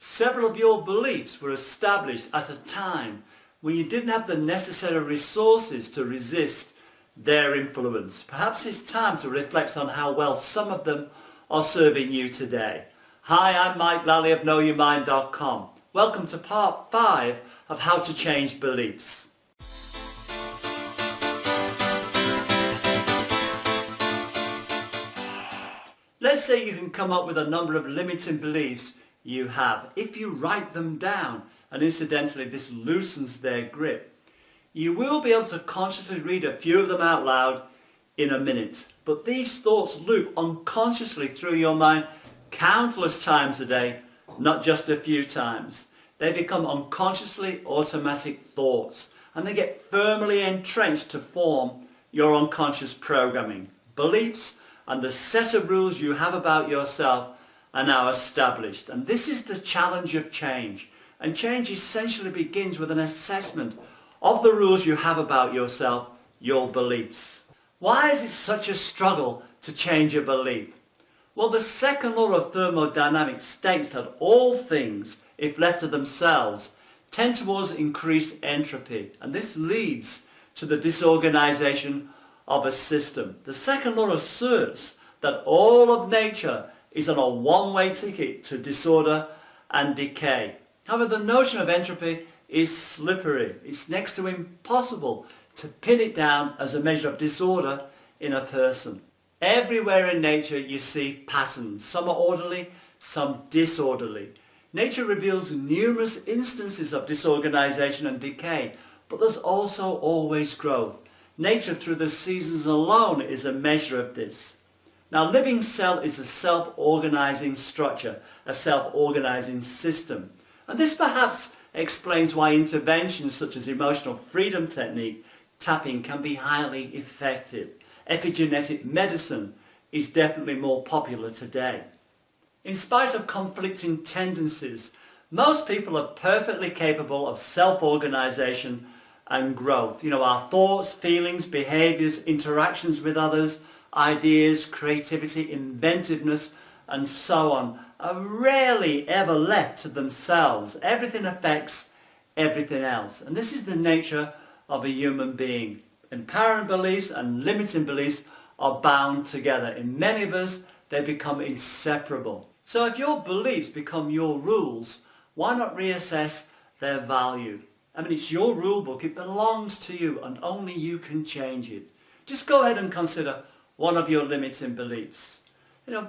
Several of your beliefs were established at a time when you didn't have the necessary resources to resist their influence. Perhaps it's time to reflect on how well some of them are serving you today. Hi, I'm Mike Lally of KnowYourMind.com. Welcome to part 5 of How to Change Beliefs. Let's say you can come up with a number of limiting beliefs you have. If you write them down, and incidentally this loosens their grip, you will be able to consciously read a few of them out loud in a minute. But these thoughts loop unconsciously through your mind countless times a day, not just a few times. They become unconsciously automatic thoughts, and they get firmly entrenched to form your unconscious programming. Beliefs and the set of rules you have about yourself are now established. And this is the challenge of change. And change essentially begins with an assessment of the rules you have about yourself, your beliefs. Why is it such a struggle to change a belief? Well, the second law of thermodynamics states that all things, if left to themselves, tend towards increased entropy. And this leads to the disorganization of a system. The second law asserts that all of nature is on a one-way ticket to disorder and decay. However, the notion of entropy is slippery. It's next to impossible to pin it down as a measure of disorder in a person. Everywhere in nature you see patterns. Some are orderly, some disorderly. Nature reveals numerous instances of disorganization and decay, but there's also always growth. Nature through the seasons alone is a measure of this. Now, living cell is a self-organizing structure, a self-organizing system. And this perhaps explains why interventions such as emotional freedom technique, tapping, can be highly effective. Epigenetic medicine is definitely more popular today. In spite of conflicting tendencies, most people are perfectly capable of self-organization and growth. Our thoughts, feelings, behaviors, interactions with others, ideas, creativity, inventiveness, and so on are rarely ever left to themselves. Everything affects everything else. And this is the nature of a human being. Empowering beliefs and limiting beliefs are bound together. In many of us, they become inseparable. So if your beliefs become your rules, why not reassess their value? It's your rule book. It belongs to you, and only you can change it. Just go ahead and consider one of your limiting beliefs.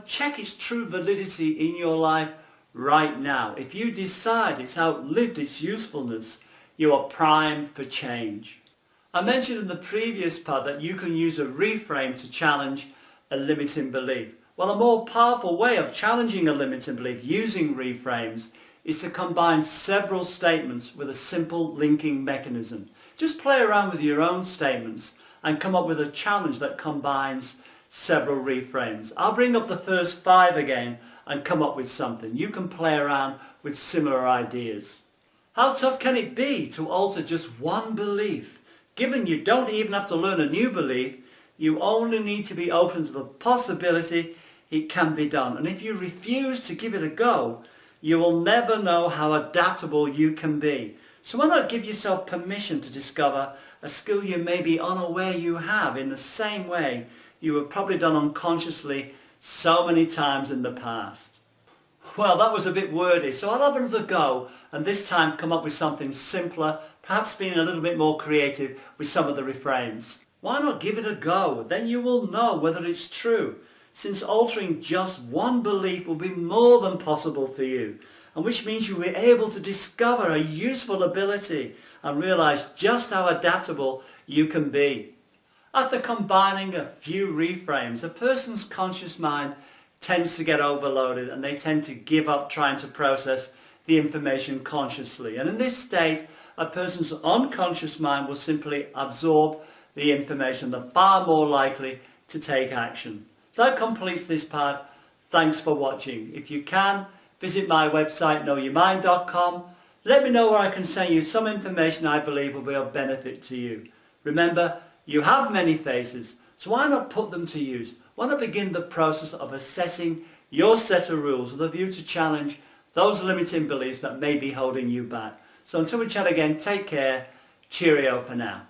Check its true validity in your life right now. If you decide it's outlived its usefulness, you are primed for change. I mentioned in the previous part that you can use a reframe to challenge a limiting belief. Well, a more powerful way of challenging a limiting belief using reframes is to combine several statements with a simple linking mechanism. Just play around with your own statements and come up with a challenge that combines several reframes. I'll bring up the first 5 again and come up with something. You can play around with similar ideas. How tough can it be to alter just one belief? Given you don't even have to learn a new belief, you only need to be open to the possibility it can be done. And if you refuse to give it a go, you will never know how adaptable you can be. So why not give yourself permission to discover a skill you may be unaware you have in the same way you have probably done unconsciously so many times in the past. Well, that was a bit wordy, so I'll have another go and this time come up with something simpler, perhaps being a little bit more creative with some of the reframes. Why not give it a go? Then you will know whether it's true, since altering just one belief will be more than possible for you, and which means you'll be able to discover a useful ability and realize just how adaptable you can be. After combining a few reframes, a person's conscious mind tends to get overloaded and they tend to give up trying to process the information consciously. And in this state, a person's unconscious mind will simply absorb the information. They're far more likely to take action. So that completes this part. Thanks for watching. If you can, visit my website KnowYourMind.com. Let me know where I can send you some information I believe will be of benefit to you. Remember, you have many faces, so why not put them to use? Why not begin the process of assessing your set of rules with a view to challenge those limiting beliefs that may be holding you back. So until we chat again, take care. Cheerio for now.